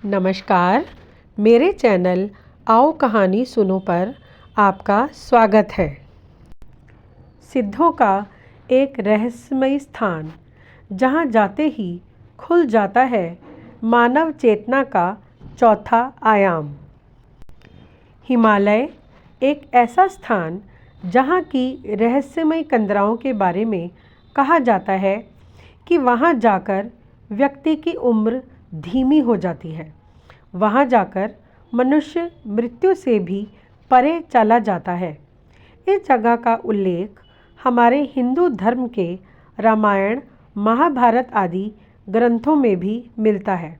नमस्कार, मेरे चैनल आओ कहानी सुनो पर आपका स्वागत है। सिद्धों का एक रहस्यमय स्थान, जहाँ जाते ही खुल जाता है मानव चेतना का चौथा आयाम। हिमालय एक ऐसा स्थान जहाँ की रहस्यमय कंदराओं के बारे में कहा जाता है कि वहाँ जाकर व्यक्ति की उम्र धीमी हो जाती है। वहाँ जाकर मनुष्य मृत्यु से भी परे चला जाता है। इस जगह का उल्लेख हमारे हिंदू धर्म के रामायण, महाभारत आदि ग्रंथों में भी मिलता है।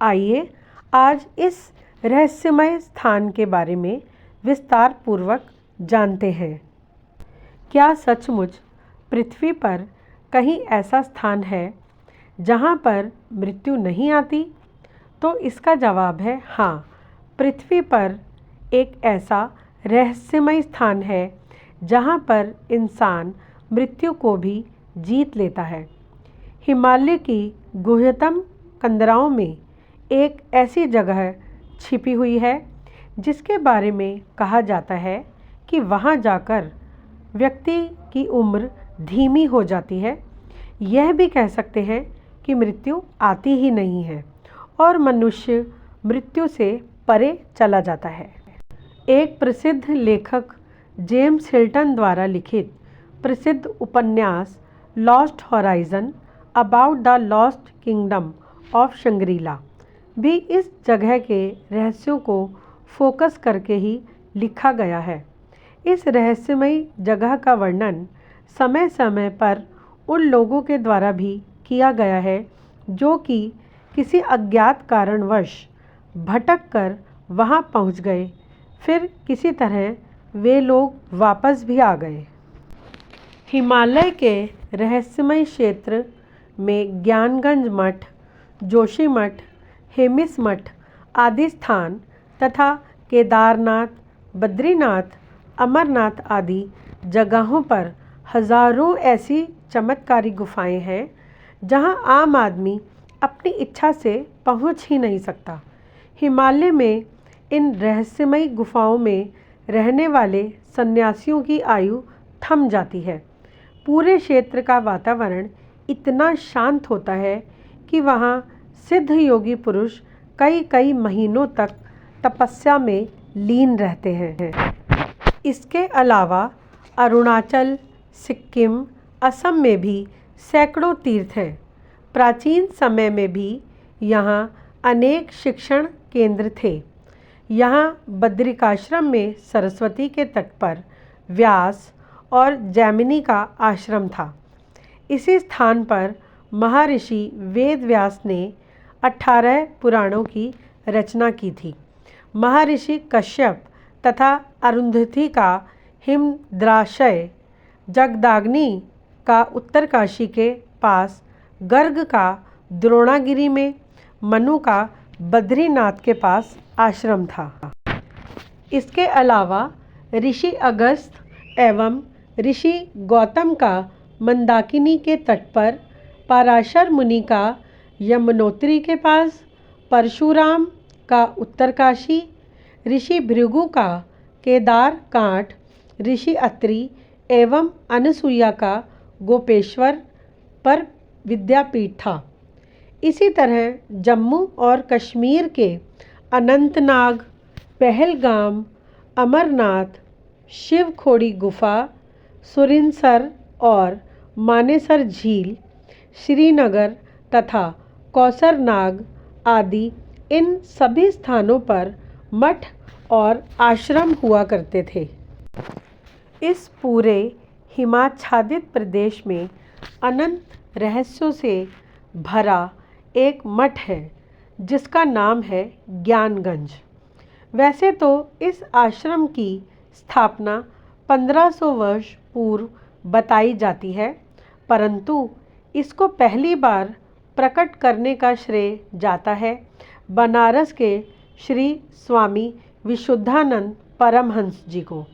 आइए आज इस रहस्यमय स्थान के बारे में विस्तार पूर्वक जानते हैं। क्या सचमुच पृथ्वी पर कहीं ऐसा स्थान है जहाँ पर मृत्यु नहीं आती? तो इसका जवाब है हाँ, पृथ्वी पर एक ऐसा रहस्यमय स्थान है जहाँ पर इंसान मृत्यु को भी जीत लेता है। हिमालय की गुह्यतम कंदराओं में एक ऐसी जगह छिपी हुई है जिसके बारे में कहा जाता है कि वहाँ जाकर व्यक्ति की उम्र धीमी हो जाती है। यह भी कह सकते हैं कि मृत्यु आती ही नहीं है और मनुष्य मृत्यु से परे चला जाता है। एक प्रसिद्ध लेखक जेम्स हिल्टन द्वारा लिखित प्रसिद्ध उपन्यास lost horizon about the lost kingdom of Shangrila भी इस जगह के रहस्यों को फोकस करके ही लिखा गया है। इस रहस्यमय जगह का वर्णन समय समय पर उन लोगों के द्वारा भी किया गया है जो कि किसी अज्ञात कारणवश भटक कर वहाँ पहुँच गए, फिर किसी तरह वे लोग वापस भी आ गए। हिमालय के रहस्यमय क्षेत्र में ज्ञानगंज मठ, जोशी मठ, हेमिस मठ आदि स्थान तथा केदारनाथ, बद्रीनाथ, अमरनाथ आदि जगहों पर हजारों ऐसी चमत्कारी गुफाएं हैं जहां आम आदमी अपनी इच्छा से पहुंच ही नहीं सकता। हिमालय में इन रहस्यमय गुफाओं में रहने वाले सन्यासियों की आयु थम जाती है। पूरे क्षेत्र का वातावरण इतना शांत होता है कि वहाँ सिद्ध योगी पुरुष कई कई महीनों तक तपस्या में लीन रहते हैं। इसके अलावा अरुणाचल, सिक्किम, असम में भी सैकड़ों तीर्थ हैं। प्राचीन समय में भी यहाँ अनेक शिक्षण केंद्र थे। यहाँ बद्रिकाश्रम में सरस्वती के तट पर व्यास और जैमिनी का आश्रम था। इसी स्थान पर महर्षि वेद व्यास ने 18 पुराणों की रचना की थी। महर्षि कश्यप तथा अरुंधति का हिमद्राशय, जगदाग्नि का उत्तरकाशी के पास, गर्ग का द्रोणागिरी में, मनु का बद्रीनाथ के पास आश्रम था। इसके अलावा ऋषि अगस्त्य एवं ऋषि गौतम का मंदाकिनी के तट पर, पराशर मुनि का यमुनोत्री के पास, परशुराम का उत्तरकाशी, ऋषि भृगु का केदार कांठ, ऋषि अत्रि एवं अनसुईया का गोपेश्वर पर विद्यापीठ था। इसी तरह जम्मू और कश्मीर के अनंतनाग, पहलगाम, अमरनाथ, शिवखोड़ी गुफा, सुरिनसर और मानेसर झील, श्रीनगर तथा कौसरनाग आदि इन सभी स्थानों पर मठ और आश्रम हुआ करते थे। इस पूरे हिमाच्छादित प्रदेश में अनंत रहस्यों से भरा एक मठ है जिसका नाम है ज्ञानगंज। वैसे तो इस आश्रम की स्थापना 1500 वर्ष पूर्व बताई जाती है, परंतु इसको पहली बार प्रकट करने का श्रेय जाता है बनारस के श्री स्वामी विशुद्धानंद परमहंस जी को।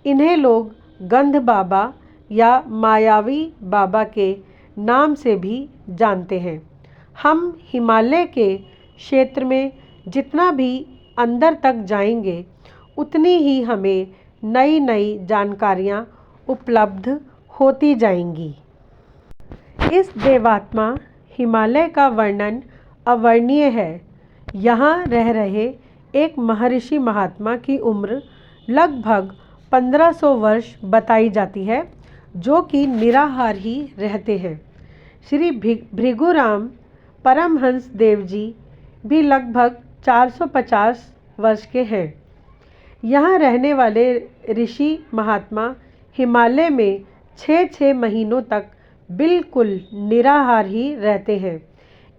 इन्हें लोग गंध बाबा या मायावी बाबा के नाम से भी जानते हैं। हम हिमालय के क्षेत्र में जितना भी अंदर तक जाएंगे उतनी ही हमें नई नई जानकारियाँ उपलब्ध होती जाएंगी। इस देवात्मा हिमालय का वर्णन अवर्णनीय है। यहाँ रह रहे एक महर्षि महात्मा की उम्र लगभग 1500 वर्ष बताई जाती है, जो कि निराहार ही रहते हैं। श्री भृगुराम परमहंस देव जी भी लगभग 450 वर्ष के हैं। यहाँ रहने वाले ऋषि महात्मा हिमालय में 6 महीनों तक बिल्कुल निराहार ही रहते हैं।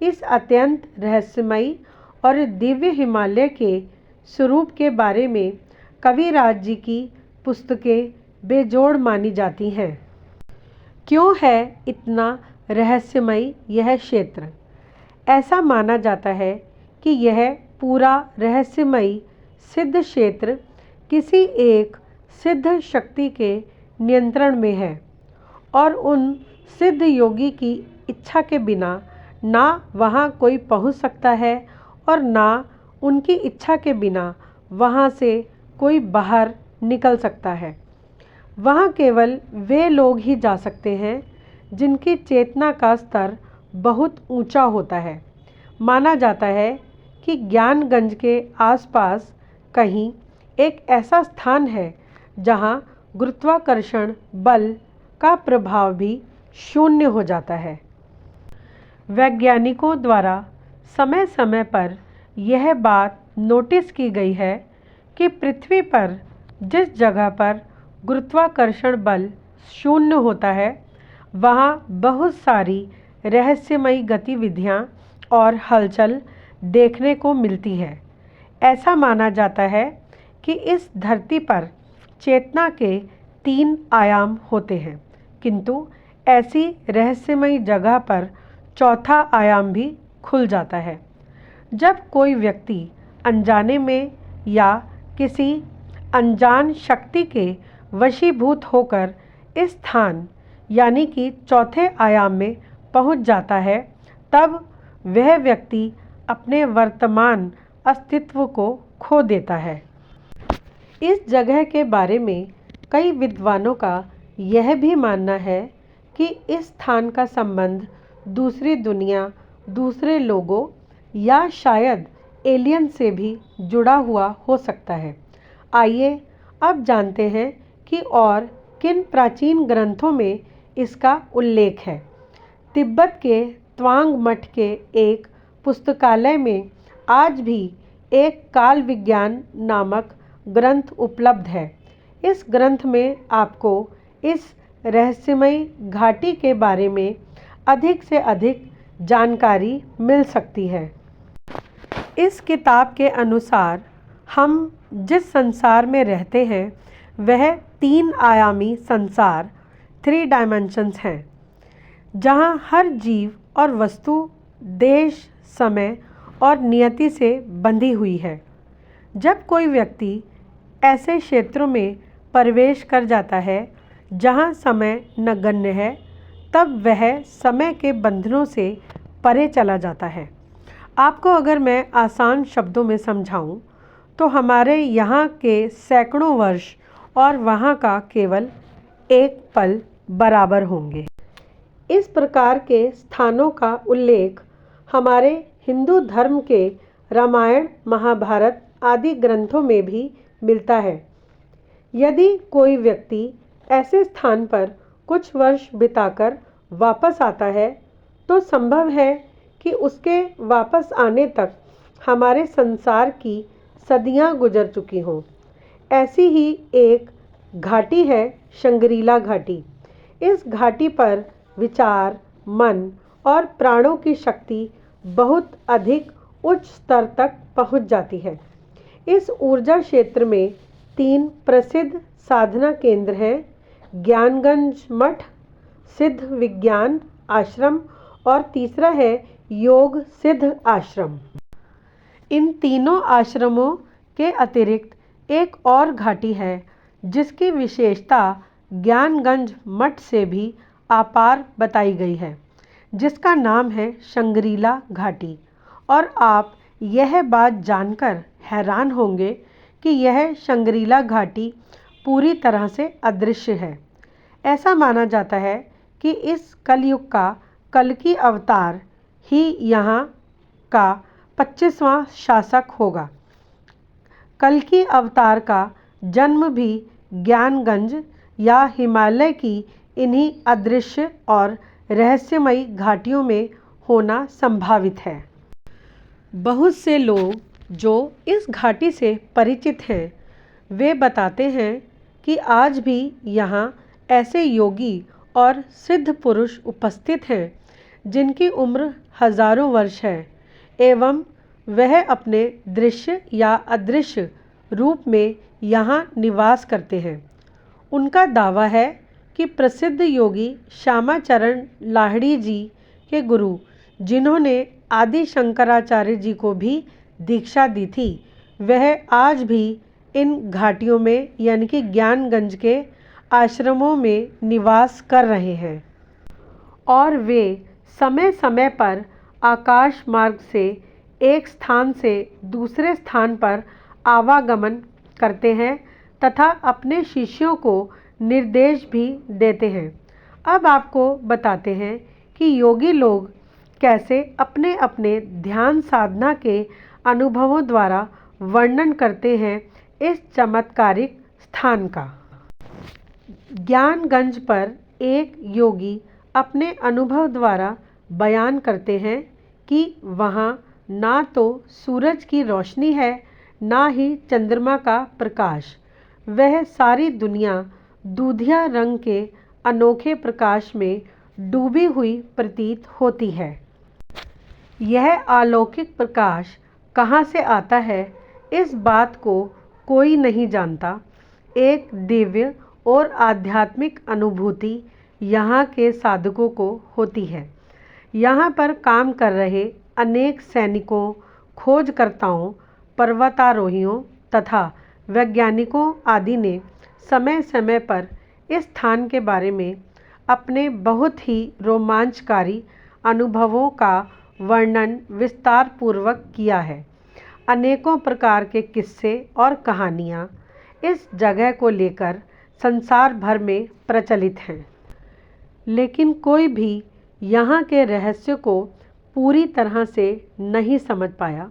इस अत्यंत रहस्यमयी और दिव्य हिमालय के स्वरूप के बारे में कविराज जी की पुस्तकें बेजोड़ मानी जाती हैं। क्यों है इतना रहस्यमयी यह क्षेत्र? ऐसा माना जाता है कि यह पूरा रहस्यमयी सिद्ध क्षेत्र किसी एक सिद्ध शक्ति के नियंत्रण में है और उन सिद्ध योगी की इच्छा के बिना ना वहाँ कोई पहुँच सकता है और ना उनकी इच्छा के बिना वहाँ से कोई बाहर निकल सकता है। वहाँ केवल वे लोग ही जा सकते हैं जिनकी चेतना का स्तर बहुत ऊंचा होता है। माना जाता है कि ज्ञानगंज के आसपास कहीं एक ऐसा स्थान है जहाँ गुरुत्वाकर्षण बल का प्रभाव भी शून्य हो जाता है। वैज्ञानिकों द्वारा समय समय पर यह बात नोटिस की गई है कि पृथ्वी पर जिस जगह पर गुरुत्वाकर्षण बल शून्य होता है वहाँ बहुत सारी रहस्यमयी गतिविधियाँ और हलचल देखने को मिलती है। ऐसा माना जाता है कि इस धरती पर चेतना के 3 आयाम होते हैं, किंतु ऐसी रहस्यमयी जगह पर चौथा आयाम भी खुल जाता है। जब कोई व्यक्ति अनजाने में या किसी अनजान शक्ति के वशीभूत होकर इस स्थान यानी कि चौथे आयाम में पहुंच जाता है, तब वह व्यक्ति अपने वर्तमान अस्तित्व को खो देता है। इस जगह के बारे में कई विद्वानों का यह भी मानना है कि इस स्थान का संबंध दूसरी दुनिया, दूसरे लोगों या शायद एलियन से भी जुड़ा हुआ हो सकता है। आइए अब जानते हैं कि और किन प्राचीन ग्रंथों में इसका उल्लेख है। तिब्बत के त्वांग मठ के एक पुस्तकालय में आज भी एक काल विज्ञान नामक ग्रंथ उपलब्ध है। इस ग्रंथ में आपको इस रहस्यमयी घाटी के बारे में अधिक से अधिक जानकारी मिल सकती है। इस किताब के अनुसार हम जिस संसार में रहते हैं वह 3 आयामी संसार 3 डायमेंशंस हैं, जहाँ हर जीव और वस्तु देश, समय और नियति से बंधी हुई है। जब कोई व्यक्ति ऐसे क्षेत्रों में प्रवेश कर जाता है जहाँ समय नगण्य है, तब वह समय के बंधनों से परे चला जाता है। आपको अगर मैं आसान शब्दों में समझाऊं तो हमारे यहाँ के सैकड़ों वर्ष और वहाँ का केवल एक पल बराबर होंगे। इस प्रकार के स्थानों का उल्लेख हमारे हिंदू धर्म के रामायण, महाभारत आदि ग्रंथों में भी मिलता है। यदि कोई व्यक्ति ऐसे स्थान पर कुछ वर्ष बिताकर वापस आता है तो संभव है कि उसके वापस आने तक हमारे संसार की सदियां गुजर चुकी हों। ऐसी ही एक घाटी है शंगरीला घाटी। इस घाटी पर विचार, मन और प्राणों की शक्ति बहुत अधिक उच्च स्तर तक पहुंच जाती है। इस ऊर्जा क्षेत्र में 3 प्रसिद्ध साधना केंद्र हैं: ज्ञानगंज मठ, सिद्ध विज्ञान आश्रम और तीसरा है योग सिद्ध आश्रम। इन तीनों आश्रमों के अतिरिक्त एक और घाटी है जिसकी विशेषता ज्ञानगंज मठ से भी अपार बताई गई है, जिसका नाम है शंगरीला घाटी। और आप यह बात जानकर हैरान होंगे कि यह शंगरीला घाटी पूरी तरह से अदृश्य है। ऐसा माना जाता है कि इस कलयुग का कल्कि अवतार ही यहाँ का 25वां शासक होगा। कल्कि अवतार का जन्म भी ज्ञानगंज या हिमालय की इन्हीं अदृश्य और रहस्यमयी घाटियों में होना संभावित है। बहुत से लोग जो इस घाटी से परिचित हैं वे बताते हैं कि आज भी यहाँ ऐसे योगी और सिद्ध पुरुष उपस्थित हैं जिनकी उम्र हजारों वर्ष है एवं वह अपने दृश्य या अदृश्य रूप में यहाँ निवास करते हैं। उनका दावा है कि प्रसिद्ध योगी श्यामाचरण लाहिड़ी जी के गुरु, जिन्होंने आदि शंकराचार्य जी को भी दीक्षा दी थी, वह आज भी इन घाटियों में यानी कि ज्ञानगंज के आश्रमों में निवास कर रहे हैं और वे समय समय पर आकाश मार्ग से एक स्थान से दूसरे स्थान पर आवागमन करते हैं तथा अपने शिष्यों को निर्देश भी देते हैं। अब आपको बताते हैं कि योगी लोग कैसे अपने अपने ध्यान साधना के अनुभवों द्वारा वर्णन करते हैं इस चमत्कारिक स्थान का। ज्ञानगंज पर एक योगी अपने अनुभव द्वारा बयान करते हैं कि वहाँ ना तो सूरज की रोशनी है ना ही चंद्रमा का प्रकाश। वह सारी दुनिया दूधिया रंग के अनोखे प्रकाश में डूबी हुई प्रतीत होती है। यह अलौकिक प्रकाश कहाँ से आता है, इस बात को कोई नहीं जानता। एक दिव्य और आध्यात्मिक अनुभूति यहाँ के साधकों को होती है। यहाँ पर काम कर रहे अनेक सैनिकों, खोजकर्ताओं, पर्वतारोहियों तथा वैज्ञानिकों आदि ने समय समय पर इस स्थान के बारे में अपने बहुत ही रोमांचकारी अनुभवों का वर्णन विस्तार पूर्वक किया है। अनेकों प्रकार के किस्से और कहानियाँ इस जगह को लेकर संसार भर में प्रचलित हैं, लेकिन कोई भी यहाँ के रहस्य को पूरी तरह से नहीं समझ पाया।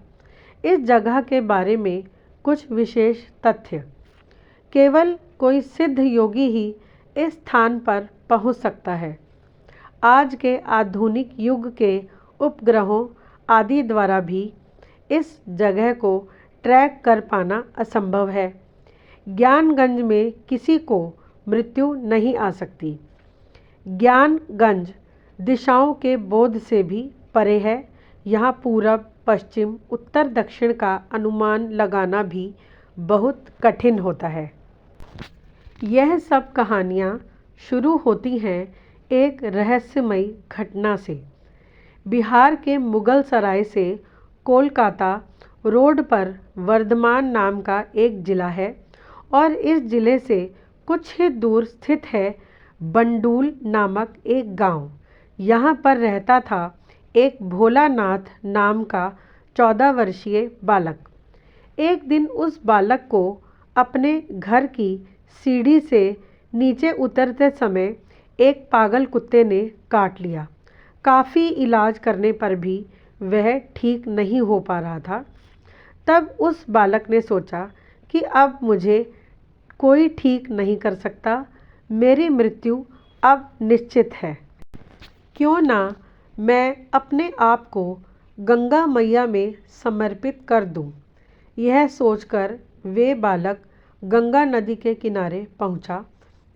इस जगह के बारे में कुछ विशेष तथ्य। केवल कोई सिद्ध योगी ही इस स्थान पर पहुँच सकता है। आज के आधुनिक युग के उपग्रहों आदि द्वारा भी इस जगह को ट्रैक कर पाना असंभव है। ज्ञानगंज में किसी को मृत्यु नहीं आ सकती। ज्ञानगंज दिशाओं के बोध से भी परे है। यहाँ पूरब, पश्चिम, उत्तर, दक्षिण का अनुमान लगाना भी बहुत कठिन होता है। यह सब कहानियाँ शुरू होती हैं एक रहस्यमयी घटना से। बिहार के मुगल सराय से कोलकाता रोड पर वर्धमान नाम का एक ज़िला है और इस ज़िले से कुछ ही दूर स्थित है बंडूल नामक एक गांव। यहाँ पर रहता था एक भोलानाथ नाम का 14 वर्षीय बालक। एक दिन उस बालक को अपने घर की सीढ़ी से नीचे उतरते समय एक पागल कुत्ते ने काट लिया। काफ़ी इलाज करने पर भी वह ठीक नहीं हो पा रहा था। तब उस बालक ने सोचा कि अब मुझे कोई ठीक नहीं कर सकता, मेरी मृत्यु अब निश्चित है। क्यों ना मैं अपने आप को गंगा मैया में समर्पित कर दूं। यह सोचकर वे बालक गंगा नदी के किनारे पहुंचा।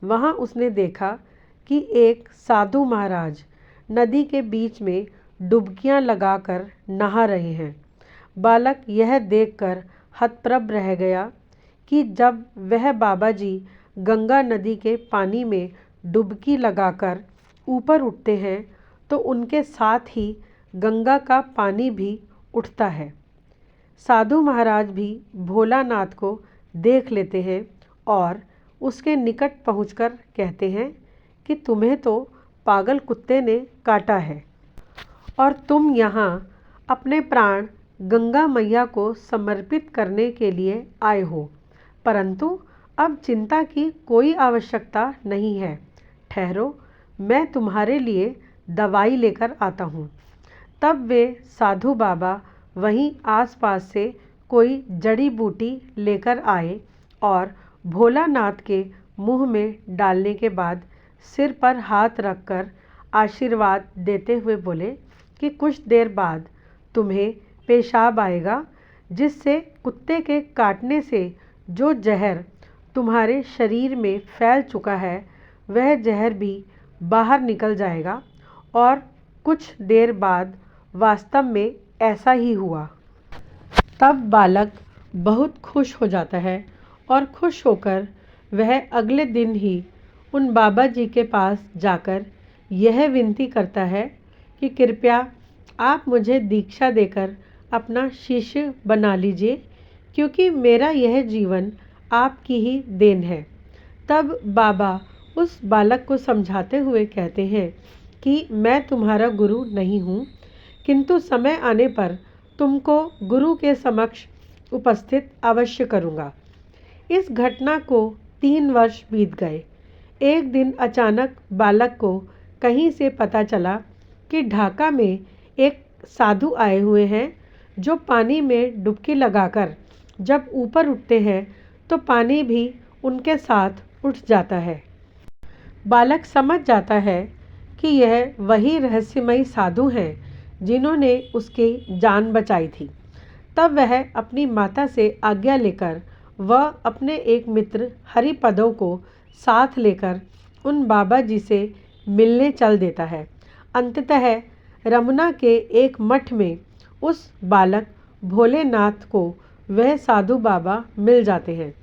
वहां उसने देखा कि एक साधु महाराज नदी के बीच में डुबकियां लगाकर नहा रहे हैं। बालक यह देखकर हतप्रभ रह गया कि जब वह बाबा जी गंगा नदी के पानी में डुबकी लगाकर ऊपर उठते हैं तो उनके साथ ही गंगा का पानी भी उठता है। साधु महाराज भी भोलानाथ को देख लेते हैं और उसके निकट पहुंचकर कहते हैं कि तुम्हें तो पागल कुत्ते ने काटा है और तुम यहाँ अपने प्राण गंगा मैया को समर्पित करने के लिए आए हो, परंतु अब चिंता की कोई आवश्यकता नहीं है। ठहरो, मैं तुम्हारे लिए दवाई लेकर आता हूँ। तब वे साधु बाबा वहीं आसपास से कोई जड़ी बूटी लेकर आए और भोलानाथ के मुंह में डालने के बाद सिर पर हाथ रखकर आशीर्वाद देते हुए बोले कि कुछ देर बाद तुम्हें पेशाब आएगा, जिससे कुत्ते के काटने से जो जहर तुम्हारे शरीर में फैल चुका है वह जहर भी बाहर निकल जाएगा। और कुछ देर बाद वास्तव में ऐसा ही हुआ। तब बालक बहुत खुश हो जाता है और खुश होकर वह अगले दिन ही उन बाबा जी के पास जाकर यह विनती करता है कि कृपया आप मुझे दीक्षा देकर अपना शिष्य बना लीजिए, क्योंकि मेरा यह जीवन आपकी ही देन है। तब बाबा उस बालक को समझाते हुए कहते हैं कि मैं तुम्हारा गुरु नहीं हूँ, किंतु समय आने पर तुमको गुरु के समक्ष उपस्थित अवश्य करूँगा। इस घटना को 3 वर्ष बीत गए। एक दिन अचानक बालक को कहीं से पता चला कि ढाका में एक साधु आए हुए हैं, जो पानी में डुबकी लगाकर जब ऊपर उठते हैं तो पानी भी उनके साथ उठ जाता है। बालक समझ जाता है कि यह वही रहस्यमयी साधु हैं जिन्होंने उसकी जान बचाई थी। तब वह अपनी माता से आज्ञा लेकर वह अपने एक मित्र हरिपदों को साथ लेकर उन बाबा जी से मिलने चल देता है। अंततः रमुना के एक मठ में उस बालक भोलेनाथ को वह साधु बाबा मिल जाते हैं।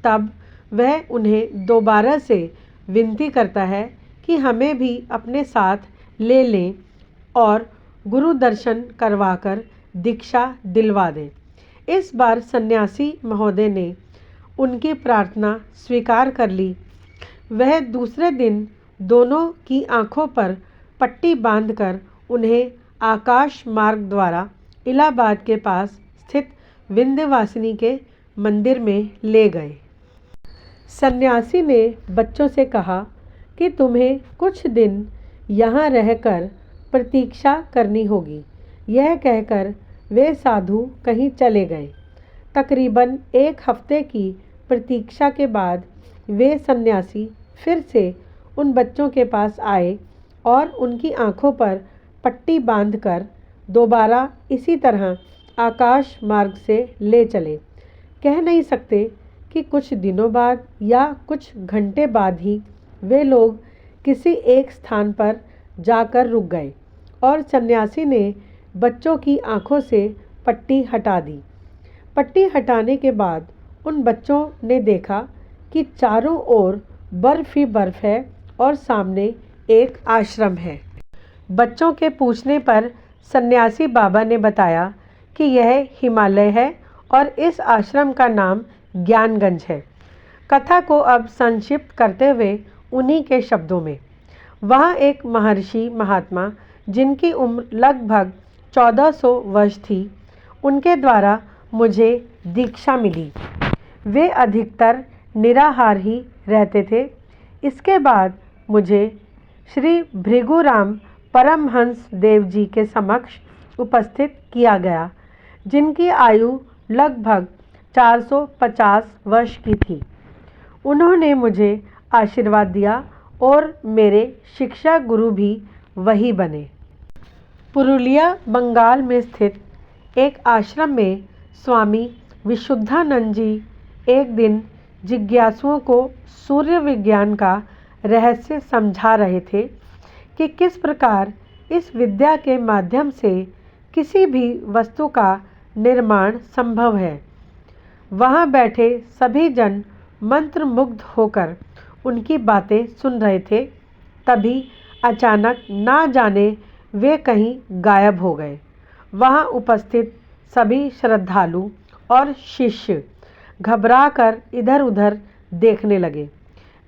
तब वह उन्हें दोबारा से विनती करता है कि हमें भी अपने साथ ले लें और गुरु दर्शन करवाकर दीक्षा दिलवा दें। इस बार सन्यासी महोदय ने उनकी प्रार्थना स्वीकार कर ली। वह दूसरे दिन दोनों की आंखों पर पट्टी बांधकर उन्हें आकाश मार्ग द्वारा इलाहाबाद के पास स्थित विंध्यवासिनी के मंदिर में ले गए। सन्यासी ने बच्चों से कहा कि तुम्हें कुछ दिन यहाँ रहकर प्रतीक्षा करनी होगी। यह कहकर वे साधु कहीं चले गए। तकरीबन 1 हफ्ते की प्रतीक्षा के बाद वे सन्यासी फिर से उन बच्चों के पास आए और उनकी आंखों पर पट्टी बांधकर दोबारा इसी तरह आकाश मार्ग से ले चले। कह नहीं सकते कि कुछ दिनों बाद या कुछ घंटे बाद ही वे लोग किसी एक स्थान पर जाकर रुक गए और सन्यासी ने बच्चों की आंखों से पट्टी हटा दी। पट्टी हटाने के बाद उन बच्चों ने देखा कि चारों ओर बर्फ ही बर्फ है और सामने एक आश्रम है। बच्चों के पूछने पर सन्यासी बाबा ने बताया कि यह हिमालय है और इस आश्रम का नाम ज्ञानगंज है। कथा को अब संक्षिप्त करते हुए उन्हीं के शब्दों में, वहाँ एक महर्षि महात्मा जिनकी उम्र लगभग 1400 वर्ष थी, उनके द्वारा मुझे दीक्षा मिली। वे अधिकतर निराहार ही रहते थे। इसके बाद मुझे श्री भृगुराम परमहंस देव जी के समक्ष उपस्थित किया गया, जिनकी आयु लगभग 450 वर्ष की थी। उन्होंने मुझे आशीर्वाद दिया और मेरे शिक्षा गुरु भी वही बने। पुरुलिया बंगाल में स्थित एक आश्रम में स्वामी विशुद्धानंद जी एक दिन जिज्ञासुओं को सूर्य विज्ञान का रहस्य समझा रहे थे कि किस प्रकार इस विद्या के माध्यम से किसी भी वस्तु का निर्माण संभव है। वहाँ बैठे सभी जन मंत्रमुग्ध होकर उनकी बातें सुन रहे थे। तभी अचानक ना जाने वे कहीं गायब हो गए। वहाँ उपस्थित सभी श्रद्धालु और शिष्य घबराकर इधर उधर देखने लगे।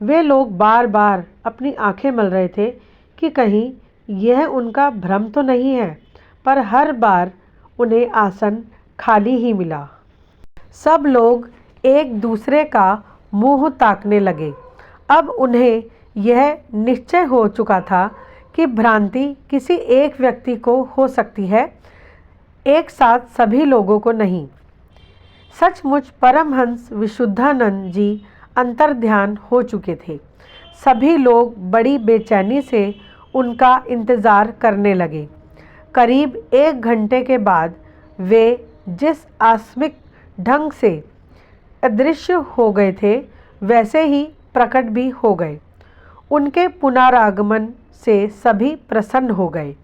वे लोग बार बार अपनी आंखें मल रहे थे कि कहीं यह उनका भ्रम तो नहीं है, पर हर बार उन्हें आसन खाली ही मिला। सब लोग एक दूसरे का मुंह ताकने लगे। अब उन्हें यह निश्चय हो चुका था कि भ्रांति किसी एक व्यक्ति को हो सकती है, एक साथ सभी लोगों को नहीं। सचमुच परमहंस विशुद्धानंद जी अंतर्ध्यान हो चुके थे। सभी लोग बड़ी बेचैनी से उनका इंतज़ार करने लगे। करीब 1 घंटे के बाद वे जिस आकस्मिक ढंग से अदृश्य हो गए थे, वैसे ही प्रकट भी हो गए। उनके पुनरागमन से सभी प्रसन्न हो गए।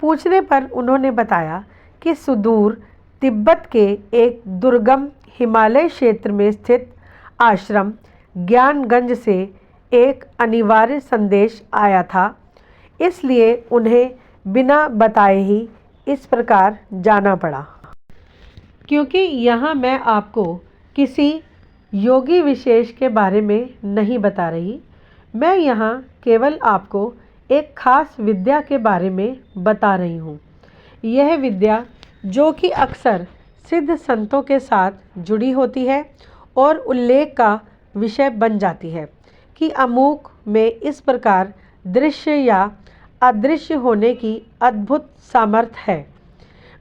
पूछने पर उन्होंने बताया कि सुदूर तिब्बत के एक दुर्गम हिमालय क्षेत्र में स्थित आश्रम ज्ञानगंज से एक अनिवार्य संदेश आया था, इसलिए उन्हें बिना बताए ही इस प्रकार जाना पड़ा। क्योंकि यहाँ मैं आपको किसी योगी विशेष के बारे में नहीं बता रही, मैं यहाँ केवल आपको एक खास विद्या के बारे में बता रही हूँ। यह विद्या जो कि अक्सर सिद्ध संतों के साथ जुड़ी होती है और उल्लेख का विषय बन जाती है कि अमूक में इस प्रकार दृश्य या अदृश्य होने की अद्भुत सामर्थ्य है।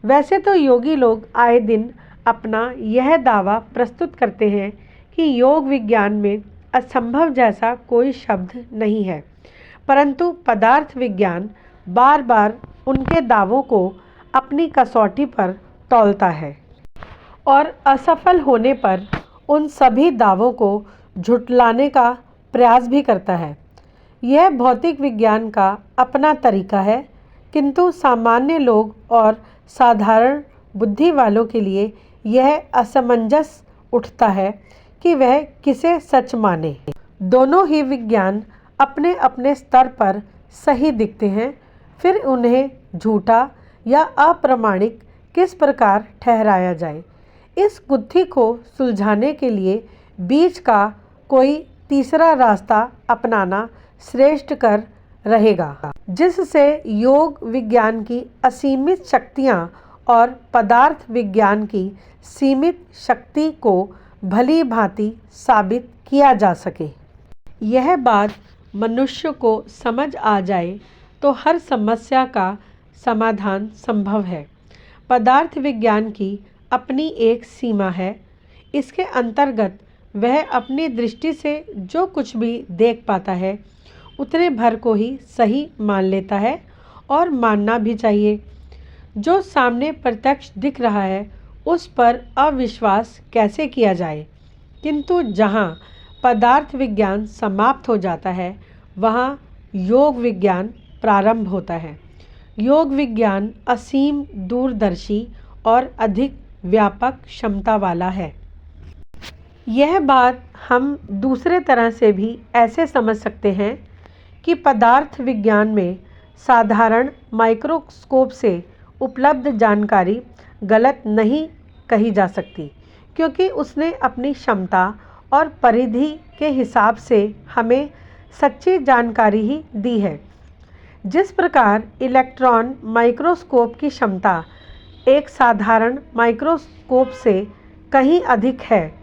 वैसे तो योगी लोग आए दिन अपना यह दावा प्रस्तुत करते हैं कि योग विज्ञान में असंभव जैसा कोई शब्द नहीं है, परंतु पदार्थ विज्ञान बार बार उनके दावों को अपनी कसौटी पर तौलता है और असफल होने पर उन सभी दावों को झुटलाने का प्रयास भी करता है। यह भौतिक विज्ञान का अपना तरीका है, किंतु सामान्य लोग और साधारण बुद्धि वालों के लिए यह असमंजस उठता है कि वह किसे सच माने। दोनों ही विज्ञान अपने अपने स्तर पर सही दिखते हैं, फिर उन्हें झूठा या अप्रामाणिक किस प्रकार ठहराया जाए, इस गुत्थी को सुलझाने के लिए बीच का कोई तीसरा रास्ता अपनाना श्रेष्ठ कर रहेगा, जिससे योग विज्ञान की असीमित शक्तियाँ और पदार्थ विज्ञान की सीमित शक्ति को भली भांति साबित किया जा सके। यह बात मनुष्य को समझ आ जाए तो हर समस्या का समाधान संभव है। पदार्थ विज्ञान की अपनी एक सीमा है, इसके अंतर्गत वह अपनी दृष्टि से जो कुछ भी देख पाता है उतने भर को ही सही मान लेता है और मानना भी चाहिए। जो सामने प्रत्यक्ष दिख रहा है उस पर अविश्वास कैसे किया जाए, किंतु जहाँ पदार्थ विज्ञान समाप्त हो जाता है वहाँ योग विज्ञान प्रारंभ होता है। योग विज्ञान असीम दूरदर्शी और अधिक व्यापक क्षमता वाला है। यह बात हम दूसरे तरह से भी ऐसे समझ सकते हैं कि पदार्थ विज्ञान में साधारण माइक्रोस्कोप से उपलब्ध जानकारी गलत नहीं कही जा सकती, क्योंकि उसने अपनी क्षमता और परिधि के हिसाब से हमें सच्ची जानकारी ही दी है। जिस प्रकार इलेक्ट्रॉन माइक्रोस्कोप की क्षमता एक साधारण माइक्रोस्कोप से कहीं अधिक है,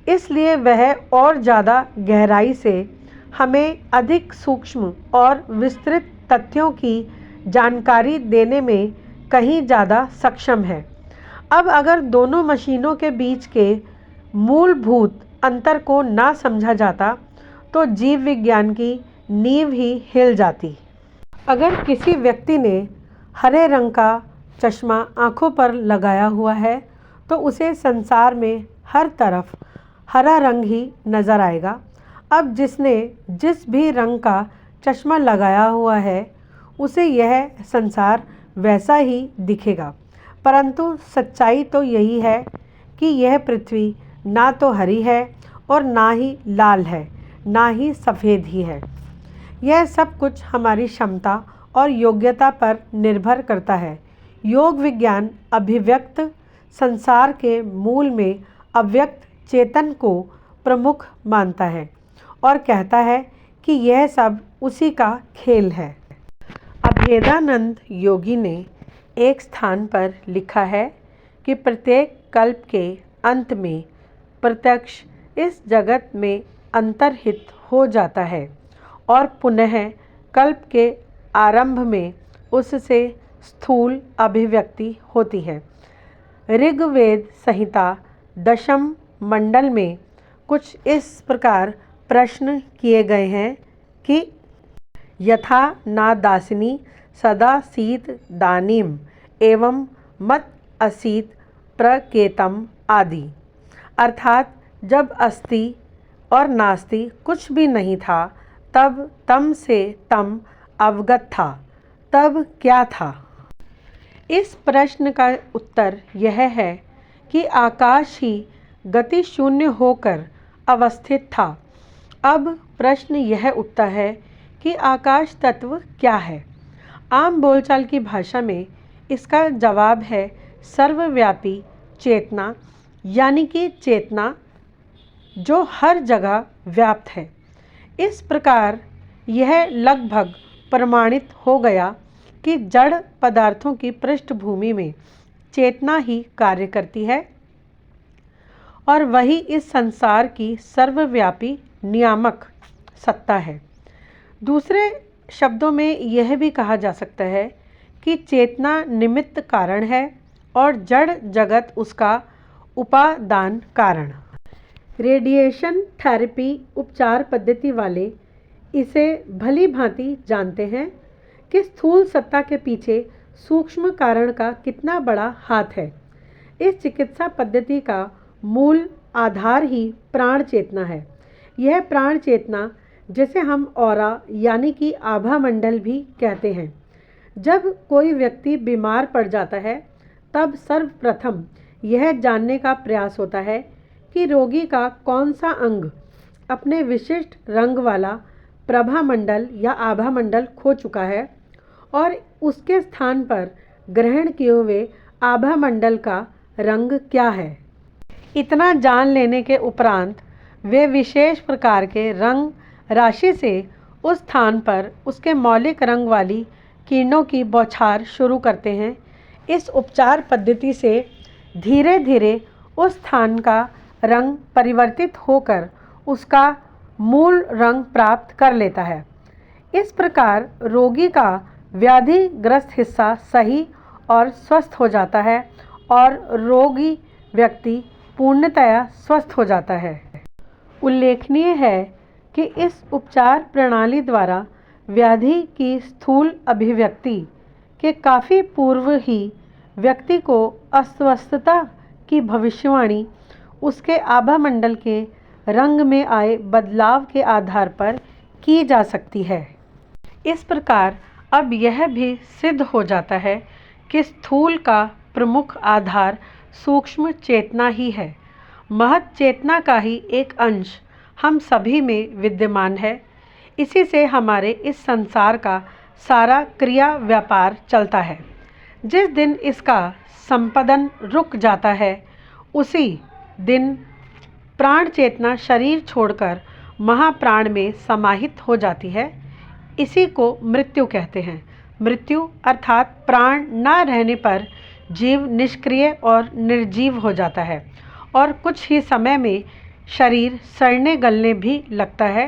इसलिए वह और ज़्यादा गहराई से हमें अधिक सूक्ष्म और विस्तृत तथ्यों की जानकारी देने में कहीं ज़्यादा सक्षम है। अब अगर दोनों मशीनों के बीच के मूलभूत अंतर को ना समझा जाता तो जीव विज्ञान की नींव ही हिल जाती। अगर किसी व्यक्ति ने हरे रंग का चश्मा आँखों पर लगाया हुआ है तो उसे संसार में हर तरफ हरा रंग ही नज़र आएगा। अब जिसने जिस भी रंग का चश्मा लगाया हुआ है उसे यह संसार वैसा ही दिखेगा, परंतु सच्चाई तो यही है कि यह पृथ्वी ना तो हरी है और ना ही लाल है, ना ही सफ़ेद ही है। यह सब कुछ हमारी क्षमता और योग्यता पर निर्भर करता है। योग विज्ञान अभिव्यक्त संसार के मूल में अव्यक्त चेतन को प्रमुख मानता है और कहता है कि यह सब उसी का खेल है। अभेदानंद योगी ने एक स्थान पर लिखा है कि प्रत्येक कल्प के अंत में प्रत्यक्ष इस जगत में अंतर्हित हो जाता है और पुनः कल्प के आरंभ में उससे स्थूल अभिव्यक्ति होती है। ऋग्वेद संहिता 10 मंडल में कुछ इस प्रकार प्रश्न किए गए हैं कि यथा ना दासिनी सदा सीत दानीम एवं मत असीत प्रकेतम आदि, अर्थात जब अस्ति और नास्ति कुछ भी नहीं था तब तम से तम अवगत था, तब क्या था। इस प्रश्न का उत्तर यह है कि आकाश ही गति शून्य होकर अवस्थित था। अब प्रश्न यह उठता है कि आकाश तत्व क्या है। आम बोलचाल की भाषा में इसका जवाब है सर्वव्यापी चेतना, यानी कि चेतना जो हर जगह व्याप्त है। इस प्रकार यह लगभग प्रमाणित हो गया कि जड़ पदार्थों की पृष्ठभूमि में चेतना ही कार्य करती है और वही इस संसार की सर्वव्यापी नियामक सत्ता है। दूसरे शब्दों में यह भी कहा जा सकता है कि चेतना निमित्त कारण है और जड़ जगत उसका उपादान कारण। रेडिएशन थेरेपी उपचार पद्धति वाले इसे भली भांति जानते हैं कि स्थूल सत्ता के पीछे सूक्ष्म कारण का कितना बड़ा हाथ है। इस चिकित्सा पद्धति का मूल आधार ही प्राण चेतना है। यह प्राण चेतना जिसे हम ऑरा यानी कि आभा मंडल भी कहते हैं। जब कोई व्यक्ति बीमार पड़ जाता है तब सर्वप्रथम यह जानने का प्रयास होता है कि रोगी का कौन सा अंग अपने विशिष्ट रंग वाला प्रभा मंडल या आभा मंडल खो चुका है और उसके स्थान पर ग्रहण किए हुए आभा मंडल का रंग क्या है। इतना जान लेने के उपरांत वे विशेष प्रकार के रंग राशि से उस स्थान पर उसके मौलिक रंग वाली किरणों की बौछार शुरू करते हैं। इस उपचार पद्धति से धीरे धीरे उस स्थान का रंग परिवर्तित होकर उसका मूल रंग प्राप्त कर लेता है। इस प्रकार रोगी का व्याधिग्रस्त हिस्सा सही और स्वस्थ हो जाता है और रोगी व्यक्ति पूर्णतया स्वस्थ हो जाता है। उल्लेखनीय है कि इस उपचार प्रणाली द्वारा व्याधि की स्थूल अभिव्यक्ति के काफ़ी पूर्व ही व्यक्ति को अस्वस्थता की भविष्यवाणी उसके आभा मंडल के रंग में आए बदलाव के आधार पर की जा सकती है। इस प्रकार अब यह भी सिद्ध हो जाता है कि स्थूल का प्रमुख आधार सूक्ष्म चेतना ही है। महत चेतना का ही एक अंश हम सभी में विद्यमान है। इसी से हमारे इस संसार का सारा क्रिया व्यापार चलता है। जिस दिन इसका संपादन रुक जाता है उसी दिन प्राण चेतना शरीर छोड़कर महाप्राण में समाहित हो जाती है। इसी को मृत्यु कहते हैं। मृत्यु अर्थात प्राण न रहने पर जीव निष्क्रिय और निर्जीव हो जाता है और कुछ ही समय में शरीर सड़ने गलने भी लगता है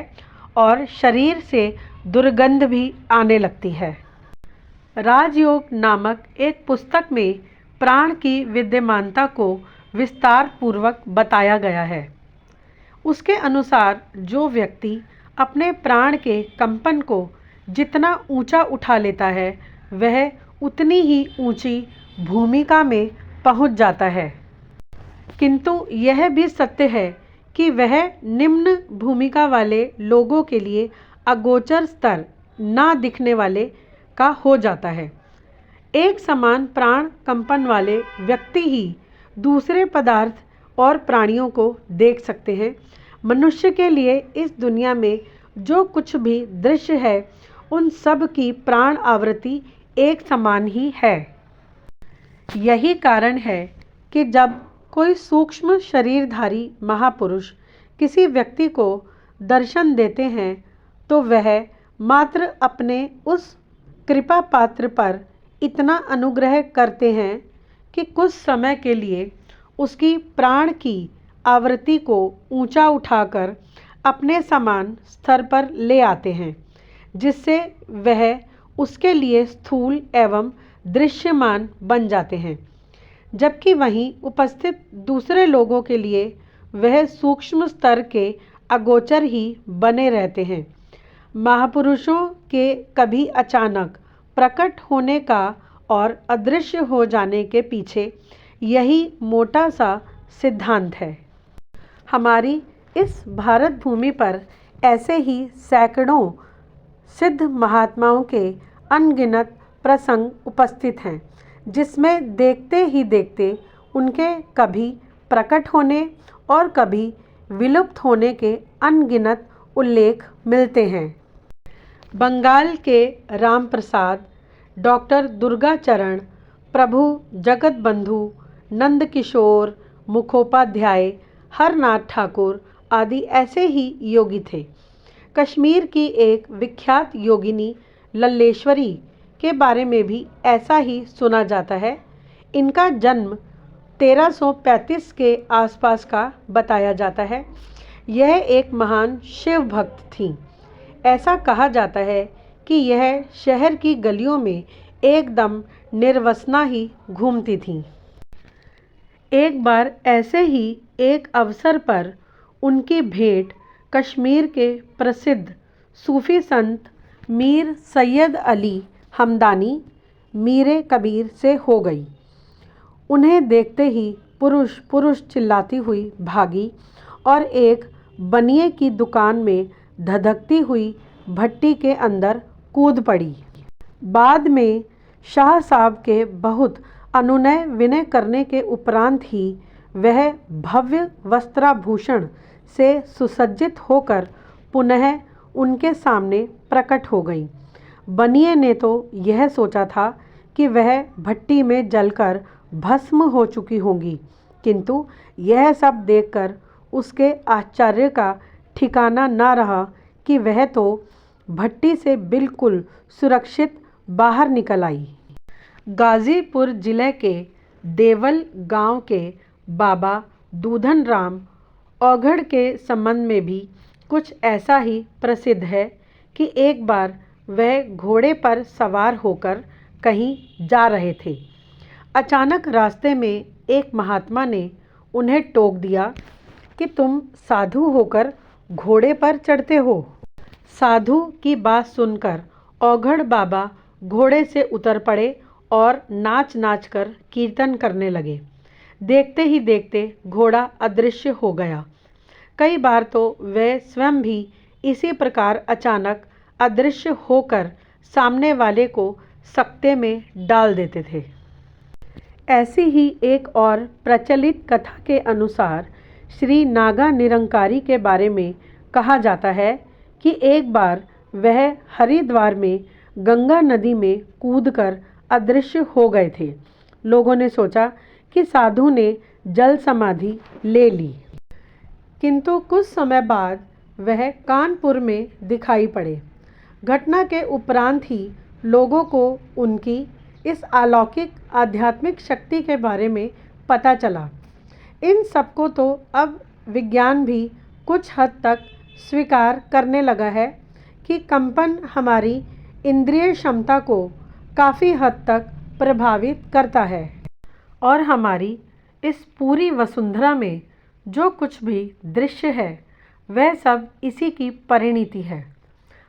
और शरीर से दुर्गंध भी आने लगती है। राजयोग नामक एक पुस्तक में प्राण की विद्यमानता को विस्तार पूर्वक बताया गया है। उसके अनुसार जो व्यक्ति अपने प्राण के कंपन को जितना ऊंचा उठा लेता है वह उतनी ही ऊंची भूमिका में पहुंच जाता है, किंतु यह भी सत्य है कि वह निम्न भूमिका वाले लोगों के लिए अगोचर स्तर ना दिखने वाले का हो जाता है। एक समान प्राण कंपन वाले व्यक्ति ही दूसरे पदार्थ और प्राणियों को देख सकते हैं। मनुष्य के लिए इस दुनिया में जो कुछ भी दृश्य है उन सब की प्राण आवृत्ति एक समान ही है। यही कारण है कि जब कोई सूक्ष्म शरीरधारी महापुरुष किसी व्यक्ति को दर्शन देते हैं तो वह मात्र अपने उस कृपा पात्र पर इतना अनुग्रह करते हैं कि कुछ समय के लिए उसकी प्राण की आवृत्ति को ऊंचा उठाकर अपने समान स्तर पर ले आते हैं, जिससे वह उसके लिए स्थूल एवं दृश्यमान बन जाते हैं, जबकि वहीं उपस्थित दूसरे लोगों के लिए वह सूक्ष्म स्तर के अगोचर ही बने रहते हैं। महापुरुषों के कभी अचानक प्रकट होने का और अदृश्य हो जाने के पीछे यही मोटा सा सिद्धांत है। हमारी इस भारत भूमि पर ऐसे ही सैकड़ों सिद्ध महात्माओं के अनगिनत प्रसंग उपस्थित हैं, जिसमें देखते ही देखते उनके कभी प्रकट होने और कभी विलुप्त होने के अनगिनत उल्लेख मिलते हैं। बंगाल के राम प्रसाद, डॉक्टर दुर्गाचरण, प्रभु जगत बंधु, नंद किशोर मुखोपाध्याय, हरनाथ ठाकुर आदि ऐसे ही योगी थे। कश्मीर की एक विख्यात योगिनी लल्लेश्वरी के बारे में भी ऐसा ही सुना जाता है। इनका जन्म 1335 के आसपास का बताया जाता है। यह एक महान शिव भक्त थीं। ऐसा कहा जाता है कि यह शहर की गलियों में एकदम निर्वसना ही घूमती थीं। एक बार ऐसे ही एक अवसर पर उनकी भेंट कश्मीर के प्रसिद्ध सूफी संत मीर सैयद अली हमदानी मीरे कबीर से हो गई। उन्हें देखते ही पुरुष पुरुष चिल्लाती हुई भागी और एक बनिए की दुकान में धधकती हुई भट्टी के अंदर कूद पड़ी। बाद में शाह साहब के बहुत अनुनय विनय करने के उपरांत ही वह भव्य वस्त्राभूषण से सुसज्जित होकर पुनः उनके सामने प्रकट हो गई। बनिए ने तो यह सोचा था कि वह भट्टी में जलकर भस्म हो चुकी होंगी, किंतु यह सब देखकर उसके आश्चर्य का ठिकाना न रहा कि वह तो भट्टी से बिल्कुल सुरक्षित बाहर निकल आई। गाज़ीपुर जिले के देवल गांव के बाबा दूधन राम औघड़ के संबंध में भी कुछ ऐसा ही प्रसिद्ध है कि एक बार वह घोड़े पर सवार होकर कहीं जा रहे थे। अचानक रास्ते में एक महात्मा ने उन्हें टोक दिया कि तुम साधु होकर घोड़े पर चढ़ते हो। साधु की बात सुनकर औघड़ बाबा घोड़े से उतर पड़े और नाच नाच कर कीर्तन करने लगे। देखते ही देखते घोड़ा अदृश्य हो गया। कई बार तो वे स्वयं भी इसी प्रकार अचानक अदृश्य होकर सामने वाले को सकते में डाल देते थे। ऐसी ही एक और प्रचलित कथा के अनुसार श्री नागा निरंकारी के बारे में कहा जाता है कि एक बार वह हरिद्वार में गंगा नदी में कूदकर अदृश्य हो गए थे। लोगों ने सोचा कि साधु ने जल समाधि ले ली, किंतु कुछ समय बाद वह कानपुर में दिखाई पड़े। घटना के उपरांत ही लोगों को उनकी इस अलौकिक आध्यात्मिक शक्ति के बारे में पता चला। इन सबको तो अब विज्ञान भी कुछ हद तक स्वीकार करने लगा है कि कंपन हमारी इंद्रिय क्षमता को काफ़ी हद तक प्रभावित करता है और हमारी इस पूरी वसुंधरा में जो कुछ भी दृश्य है वह सब इसी की परिणति है।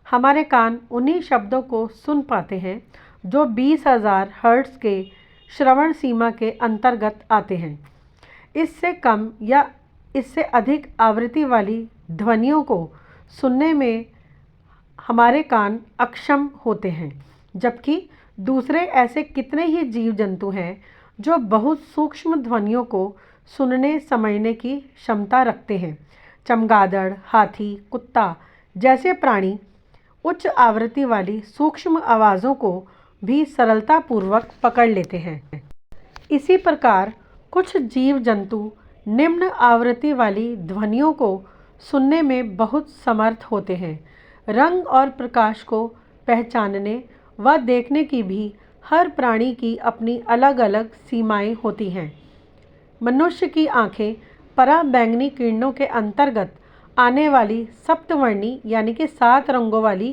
हमारे कान उन्हीं शब्दों को सुन पाते हैं जो 20,000 हर्ट्ज़ के श्रवण सीमा के अंतर्गत आते हैं। इससे कम या इससे अधिक आवृत्ति वाली ध्वनियों को सुनने में हमारे कान अक्षम होते हैं, जबकि दूसरे ऐसे कितने ही जीव जंतु हैं जो बहुत सूक्ष्म ध्वनियों को सुनने समझने की क्षमता रखते हैं। चमगादड़, हाथी, कुत्ता जैसे प्राणी उच्च आवृत्ति वाली सूक्ष्म आवाज़ों को भी सरलतापूर्वक पकड़ लेते हैं। इसी प्रकार कुछ जीव जंतु निम्न आवृत्ति वाली ध्वनियों को सुनने में बहुत समर्थ होते हैं। रंग और प्रकाश को पहचानने व देखने की भी हर प्राणी की अपनी अलग अलग सीमाएं होती हैं। मनुष्य की आंखें पराबैंगनी किरणों के अंतर्गत आने वाली सप्तवर्णी यानी कि 7 रंगों वाली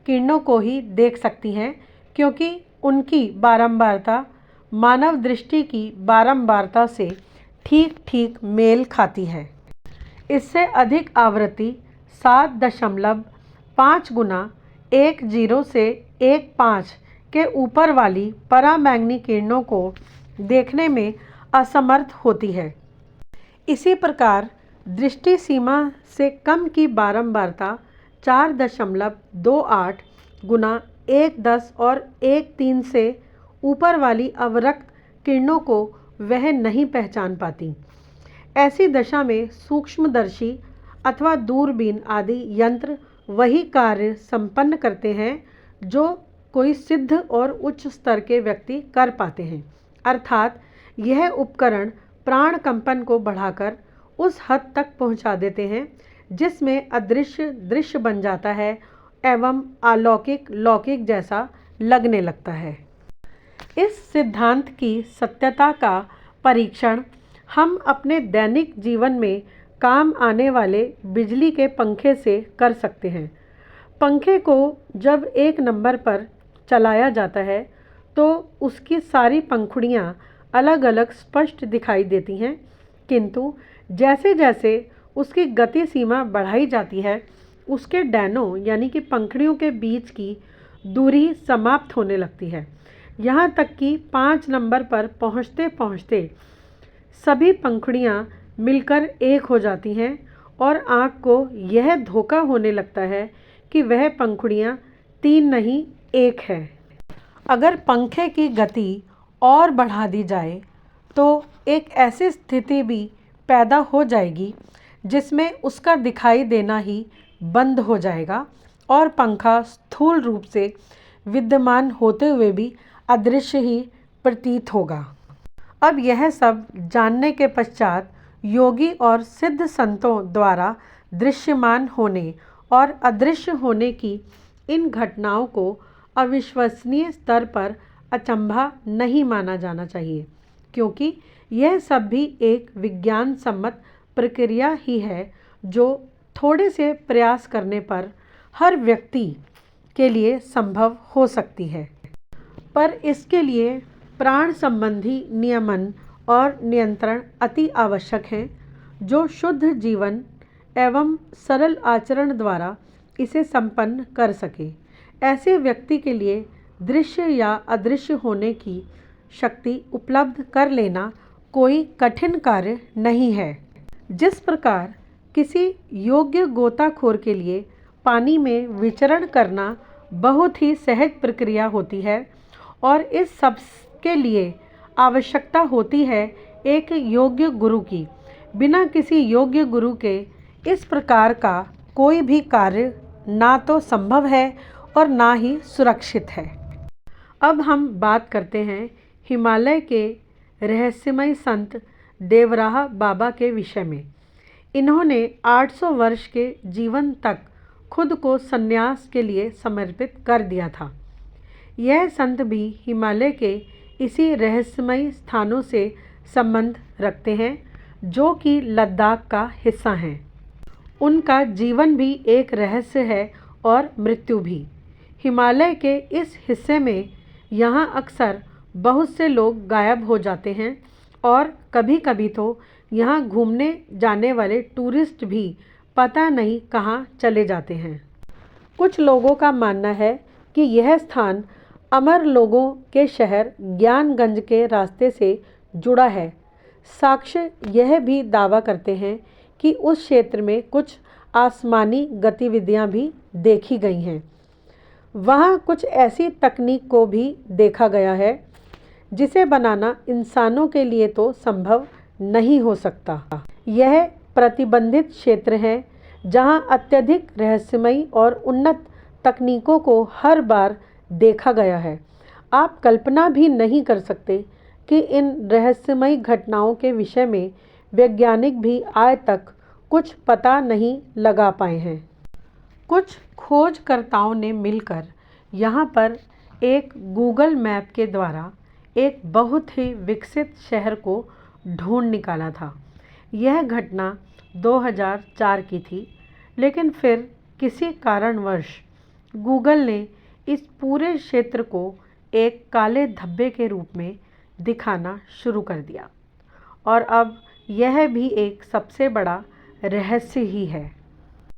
किरणों को ही देख सकती हैं, क्योंकि उनकी बारंबारता मानव दृष्टि की बारंबारता से ठीक ठीक मेल खाती है। इससे अधिक आवृत्ति 7.5 गुना 10 से 15 के ऊपर वाली पराबैंगनी किरणों को देखने में असमर्थ होती है। इसी प्रकार दृष्टि सीमा से कम की बारंबारता 4.28 गुना 1.10 और 1.3 से ऊपर वाली अवरक्त किरणों को वह नहीं पहचान पाती। ऐसी दशा में सूक्ष्मदर्शी अथवा दूरबीन आदि यंत्र वही कार्य संपन्न करते हैं जो कोई सिद्ध और उच्च स्तर के व्यक्ति कर पाते हैं, अर्थात यह उपकरण प्राण कंपन को बढ़ाकर उस हद तक पहुंचा देते हैं जिसमें अदृश्य दृश्य बन जाता है एवं अलौकिक लौकिक जैसा लगने लगता है। इस सिद्धांत की सत्यता का परीक्षण हम अपने दैनिक जीवन में काम आने वाले बिजली के पंखे से कर सकते हैं। पंखे को जब एक नंबर पर चलाया जाता है तो उसकी सारी पंखुड़ियाँ अलग अलग स्पष्ट दिखाई देती हैं, किंतु जैसे जैसे उसकी गति सीमा बढ़ाई जाती है उसके डैनों यानी कि पंखुड़ियों के बीच की दूरी समाप्त होने लगती है। यहाँ तक कि 5 नंबर पर पहुँचते पहुँचते सभी पंखुड़ियाँ मिलकर एक हो जाती हैं और आँख को यह धोखा होने लगता है कि वह पंखुड़ियाँ 3 नहीं 1 है। अगर पंखे की गति और बढ़ा दी जाए तो एक ऐसी स्थिति भी पैदा हो जाएगी जिसमें उसका दिखाई देना ही बंद हो जाएगा और पंखा स्थूल रूप से विद्यमान होते हुए भी अदृश्य ही प्रतीत होगा। अब यह सब जानने के पश्चात योगी और सिद्ध संतों द्वारा दृश्यमान होने और अदृश्य होने की इन घटनाओं को अविश्वसनीय स्तर पर अचंभा नहीं माना जाना चाहिए, क्योंकि यह सब भी एक विज्ञान सम्मत प्रक्रिया ही है जो थोड़े से प्रयास करने पर हर व्यक्ति के लिए संभव हो सकती है। पर इसके लिए प्राण संबंधी नियमन और नियंत्रण अति आवश्यक हैं, जो शुद्ध जीवन एवं सरल आचरण द्वारा इसे संपन्न कर सके। ऐसे व्यक्ति के लिए दृश्य या अदृश्य होने की शक्ति उपलब्ध कर लेना कोई कठिन कार्य नहीं है। जिस प्रकार किसी योग्य गोताखोर के लिए पानी में विचरण करना बहुत ही सहज प्रक्रिया होती है और इस सब के लिए आवश्यकता होती है एक योग्य गुरु की। बिना किसी योग्य गुरु के इस प्रकार का कोई भी कार्य ना तो संभव है और ना ही सुरक्षित है। अब हम बात करते हैं हिमालय के रहस्यमय संत देवराहा बाबा के विषय में। इन्होंने 800 वर्ष के जीवन तक खुद को संन्यास के लिए समर्पित कर दिया था। यह संत भी हिमालय के इसी रहस्यमय स्थानों से संबंध रखते हैं जो कि लद्दाख का हिस्सा हैं। उनका जीवन भी एक रहस्य है और मृत्यु भी। हिमालय के इस हिस्से में यहाँ अक्सर बहुत से लोग गायब हो जाते हैं और कभी कभी तो यहाँ घूमने जाने वाले टूरिस्ट भी पता नहीं कहाँ चले जाते हैं। कुछ लोगों का मानना है कि यह स्थान अमर लोगों के शहर ज्ञानगंज के रास्ते से जुड़ा है। साक्ष्य यह भी दावा करते हैं कि उस क्षेत्र में कुछ आसमानी गतिविधियां भी देखी गई हैं। वहाँ कुछ ऐसी तकनीक को भी देखा गया है जिसे बनाना इंसानों के लिए तो संभव नहीं हो सकता। यह प्रतिबंधित क्षेत्र है जहाँ अत्यधिक रहस्यमयी और उन्नत तकनीकों को हर बार देखा गया है। आप कल्पना भी नहीं कर सकते कि इन रहस्यमयी घटनाओं के विषय में वैज्ञानिक भी आज तक कुछ पता नहीं लगा पाए हैं। कुछ खोजकर्ताओं ने मिलकर यहाँ पर एक गूगल मैप के द्वारा एक बहुत ही विकसित शहर को ढूंढ निकाला था। यह घटना 2004 की थी, लेकिन फिर किसी कारणवश गूगल ने इस पूरे क्षेत्र को एक काले धब्बे के रूप में दिखाना शुरू कर दिया और अब यह भी एक सबसे बड़ा रहस्य ही है।